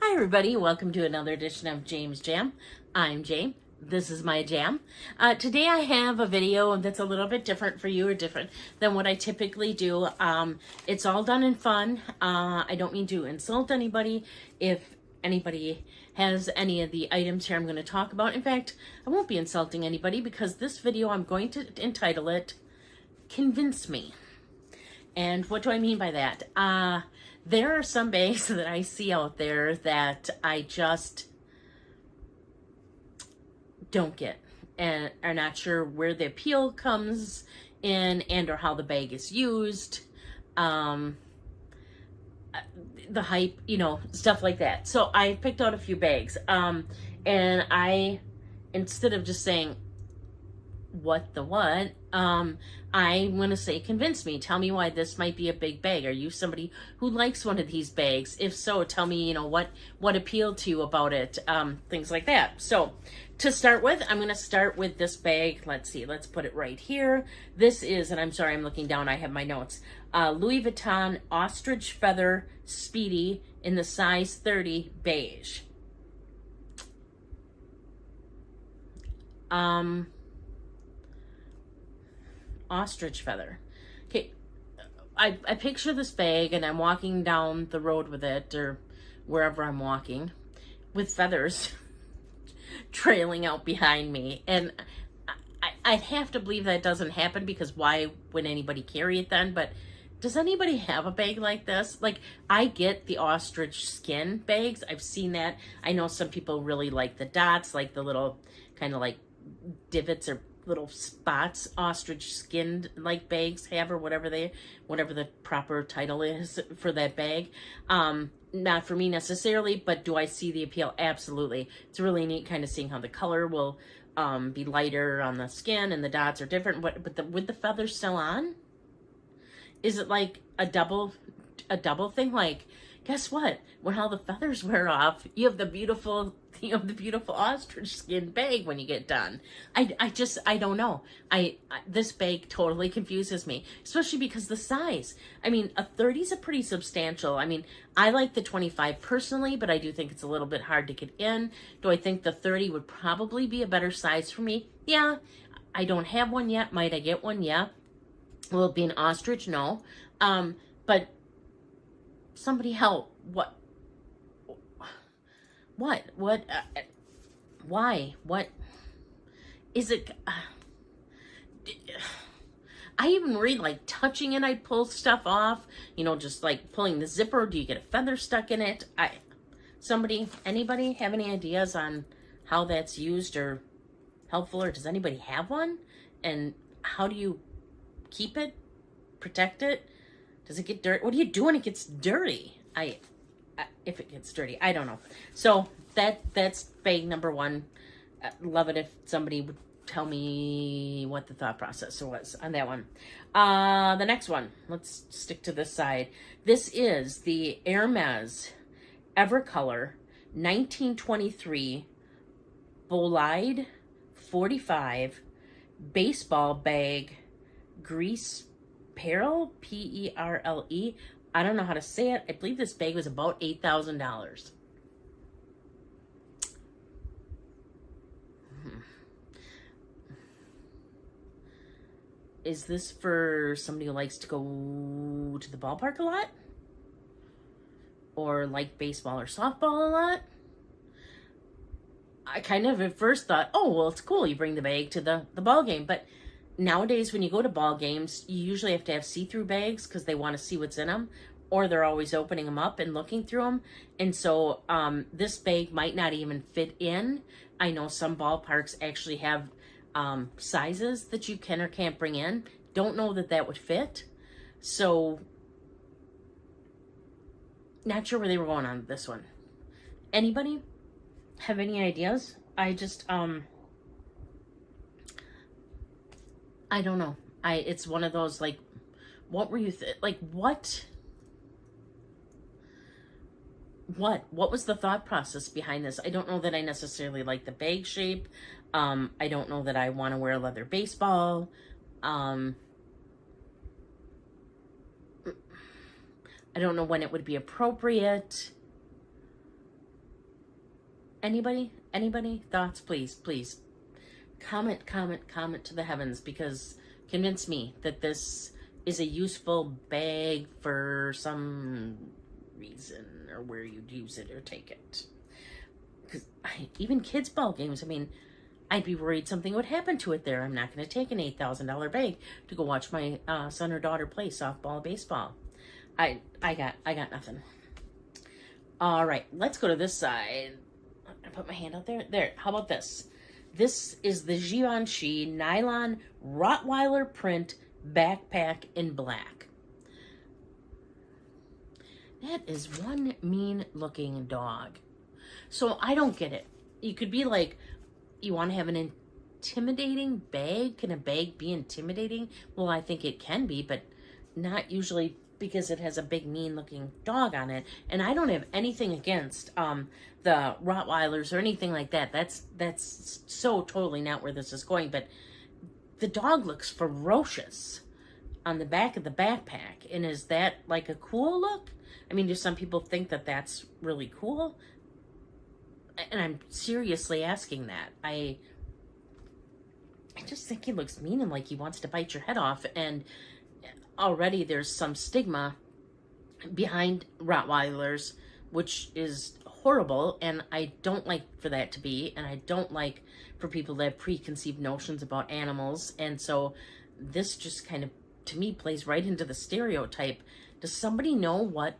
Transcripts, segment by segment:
Hi everybody, welcome to another edition of James Jam. I'm Jane. This is my jam. Today I have a video that's a little bit different for you, or different than what I typically do. It's all done in fun. I don't mean to insult anybody. If anybody has any of the items here I'm going to talk about. In fact, I won't be insulting anybody because this video I'm going to entitle it, Convince Me. And what do I mean by that? There are some bags that I see out there that I just don't get and are not sure where the appeal comes in and or how the bag is used. The hype, stuff like that. So I picked out a few bags. And I, instead of just saying, what the what, I'm going to say, convince me. Tell me why this might be a big bag. Are you somebody who likes one of these bags? If so, tell me, what appealed to you about it, things like that. So to start with, I'm going to start with this bag. Let's see, let's put it right here. This is, and I'm sorry, I'm looking down, I have my notes, Louise Vuitton Ostrich Feather Speedy in the size 30 beige. Ostrich feather. Okay, I picture this bag and I'm walking down the road with it, or wherever I'm walking, with feathers trailing out behind me. And I'd have to believe that doesn't happen, because why would anybody carry it then? But does anybody have a bag like this? Like, I get the ostrich skin bags. I've seen that. I know some people really like the dots, like the little kind of like divots or little spots ostrich skinned like bags have, or whatever the proper title is for that bag. Not for me necessarily, but do I see the appeal? Absolutely. It's really neat kind of seeing how the color will be lighter on the skin and the dots are different. But with the feathers still on, is it like a double thing? Like, guess what? When all the feathers wear off, you have the beautiful ostrich skin bag when you get done. I don't know. This bag totally confuses me, especially because the size. I mean, a 30 is a pretty substantial. I mean, I like the 25 personally, but I do think it's a little bit hard to get in. Do I think the 30 would probably be a better size for me? Yeah. I don't have one yet. Might I get one? Yeah. Will it be an ostrich? No. But somebody help. What, why, what is it? I even read, like, touching it, I pull stuff off, just like pulling the zipper. Do you get a feather stuck in it? Anybody have any ideas on how that's used or helpful, or does anybody have one? And how do you keep it, protect it? Does it get dirty? What do you do when it gets dirty? If it gets dirty, I don't know. So that's bag number one. Love it if somebody would tell me what the thought process was on that one. The next one, let's stick to this side. This is the Hermes Evercolor 1923 Bolide 45 baseball bag, Gris Perle, Perle. I don't know how to say it. I believe this bag was about $8,000. Is this for somebody who likes to go to the ballpark a lot? Or like baseball or softball a lot? I kind of at first thought, oh, well, it's cool. You bring the bag to the ball game. But nowadays, when you go to ball games, you usually have to have see-through bags because they want to see what's in them, or they're always opening them up and looking through them. And so this bag might not even fit in. I know some ballparks actually have sizes that you can or can't bring in. Don't know that would fit. So not sure where they were going on this one. Anybody have any ideas? I just I don't know. It's one of those, like, what were you what was the thought process behind this? I don't know that I necessarily like the bag shape. I don't know that I want to wear a leather baseball. I don't know when it would be appropriate. Anybody thoughts? Please comment to the heavens, because convince me that this is a useful bag for some reason, or where you'd use it or take it. Because even kids' ball games, I mean, I'd be worried something would happen to it there. I'm not going to take an $8,000 bag to go watch my son or daughter play softball or baseball. I got nothing. All right, let's go to this side. I put my hand out there. There, how about this? This is the Givenchy Nylon Rottweiler print backpack in black. That is one mean looking dog. So I don't get it. You could be like, you want to have an intimidating bag? Can a bag be intimidating? Well, I think it can be, but not usually, because it has a big mean looking dog on it. And I don't have anything against the Rottweilers or anything like that. That's so totally not where this is going. But the dog looks ferocious on the back of the backpack. And is that like a cool look? I mean, do some people think that that's really cool? And I'm seriously asking that. I just think he looks mean and like he wants to bite your head off. And already there's some stigma behind Rottweilers, which is horrible, and I don't like for that to be, and I don't like for people to have preconceived notions about animals. And so this just kind of, to me, plays right into the stereotype. Does somebody know what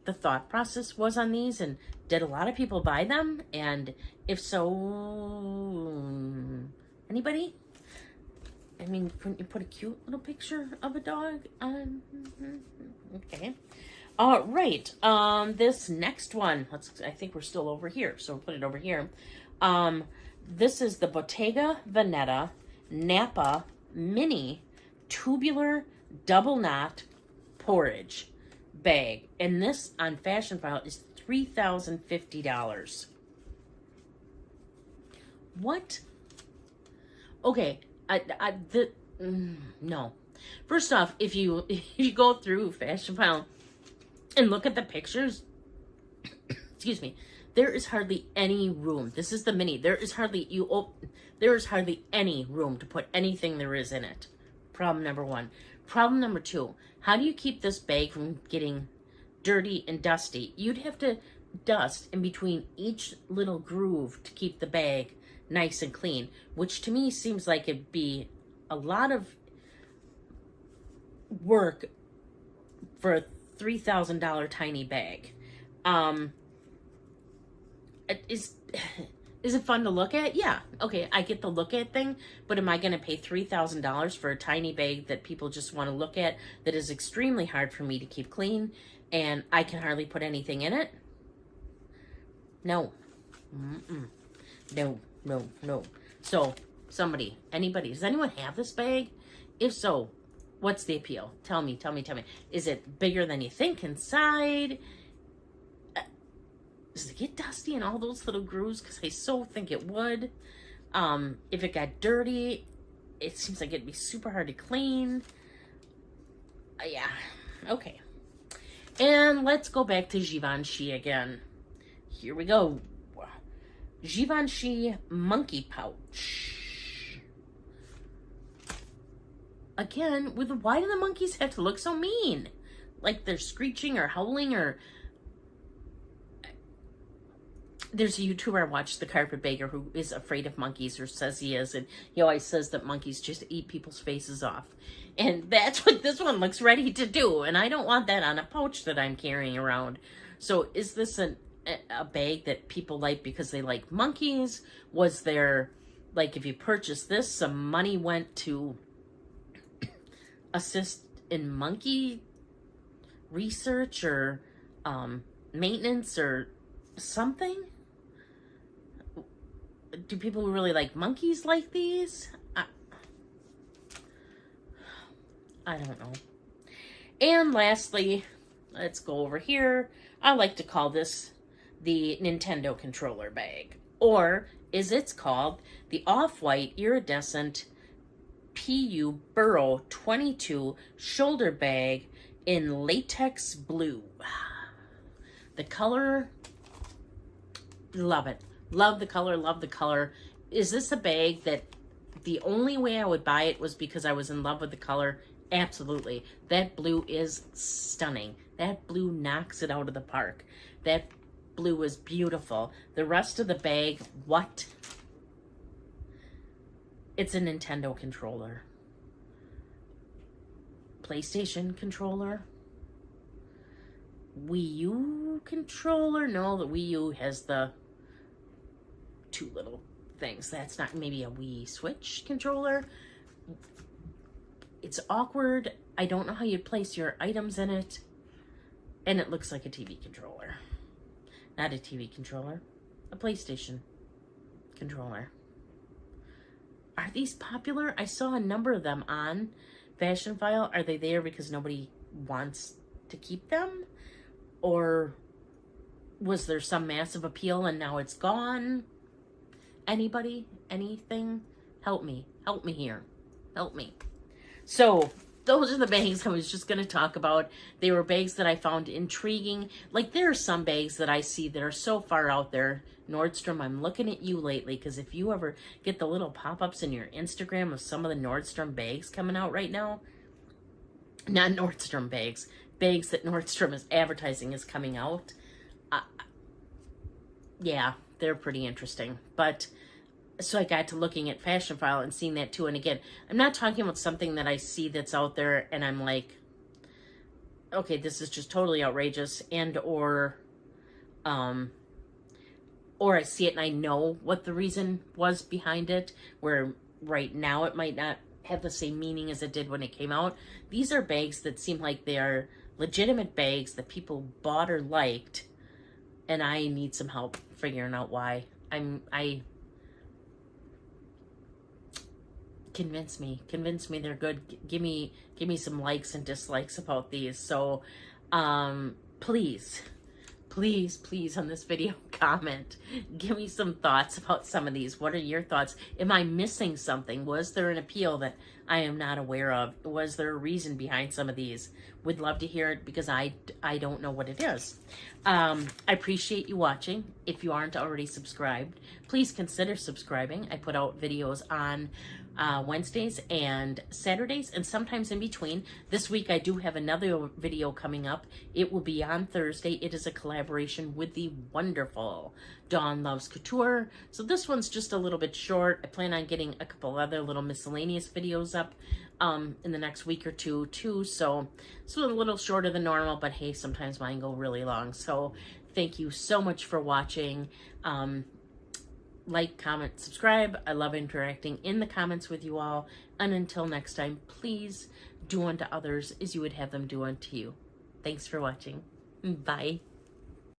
the thought process was on these, and did a lot of people buy them? And if so, anybody? I mean, couldn't you put a cute little picture of a dog on? Okay. All right. This next one, I think we're still over here, so we'll put it over here. This is the Bottega Veneta Nappa Mini Tubular Double Knot Porridge bag. And this on Fashion File is $3,050. What? Okay. No. First off, if you go through Fashion File and look at the pictures, excuse me, there is hardly any room. This is the mini. There is hardly any room to put anything there is in it. Problem number one. Problem number two, how do you keep this bag from getting dirty and dusty? You'd have to dust in between each little groove to keep the bag nice and clean, which to me seems like it'd be a lot of work for a $3,000 tiny bag. Is it fun to look at? Yeah. Okay, I get the look at thing, but am I going to pay $3,000 for a tiny bag that people just want to look at, that is extremely hard for me to keep clean, and I can hardly put anything in it? No. No. So, anybody, does anyone have this bag? If so, what's the appeal? Tell me. Is it bigger than you think inside? Does it get dusty in all those little grooves? Because I so think it would. If it got dirty, it seems like it'd be super hard to clean. Yeah, okay. And let's go back to Givenchy again. Here we go. Givenchy Monkey pouch. Again, why do the monkeys have to look so mean? Like they're screeching or howling or... There's a YouTuber I watch, The Carpetbagger, who is afraid of monkeys, or says he is, and he always says that monkeys just eat people's faces off. And that's what this one looks ready to do, and I don't want that on a pouch that I'm carrying around. So is this a bag that people like because they like monkeys? Was there, like, if you purchase this, some money went to assist in monkey research or maintenance or something? Do people who really like monkeys like these? I don't know. And lastly, let's go over here. I like to call this the Nintendo controller bag. Or, as it's called, the off-white iridescent PU Burrow 22 shoulder bag in latex blue. The color, love it. Love the color, love the color. Is this a bag that the only way I would buy it was because I was in love with the color? Absolutely. That blue is stunning. That blue knocks it out of the park. That blue is beautiful. The rest of the bag, what? It's a Nintendo controller. PlayStation controller. Wii U controller. No, the Wii U has the two little things. That's not maybe a Wii Switch controller. It's awkward. I don't know how you place your items in it. And it looks like a TV controller. Not a TV controller. A PlayStation controller. Are these popular? I saw a number of them on Fashion File. Are they there because nobody wants to keep them? Or was there some massive appeal and now it's gone? Anybody? Anything? Help me. Help me here. Help me. So, those are the bags I was just going to talk about. They were bags that I found intriguing. Like, there are some bags that I see that are so far out there. Nordstrom, I'm looking at you lately, because if you ever get the little pop-ups in your Instagram of some of the Nordstrom bags coming out right now, not Nordstrom bags, bags that Nordstrom is advertising is coming out, yeah, they're pretty interesting. But so I got to looking at Fashion File and seeing that too. And again, I'm not talking about something that I see that's out there and I'm like, okay, this is just totally outrageous, and or I see it and I know what the reason was behind it, where right now it might not have the same meaning as it did when it came out. These are bags that seem like they are legitimate bags that people bought or liked, and I need some help figuring out why. Convince me they're good. Give me some likes and dislikes about these. So please on this video, comment, give me some thoughts about some of these. What are your thoughts? Am I missing something? Was there an appeal that I am not aware of? Was there a reason behind some of these? Would love to hear it, because I don't know what it is. I appreciate you watching. If you aren't already subscribed, please consider subscribing. I put out videos on Wednesdays and Saturdays, and sometimes in between. This week I do have another video coming up. It will be on Thursday. It is a collaboration with the wonderful Dawn Loves Couture. So this one's just a little bit short. I plan on getting a couple other little miscellaneous videos up in the next week or two too. So it's a little shorter than normal, but hey, sometimes mine go really long. So thank you so much for watching. Like, comment, subscribe. I love interacting in the comments with you all. And until next time, please do unto others as you would have them do unto you. Thanks for watching. Bye.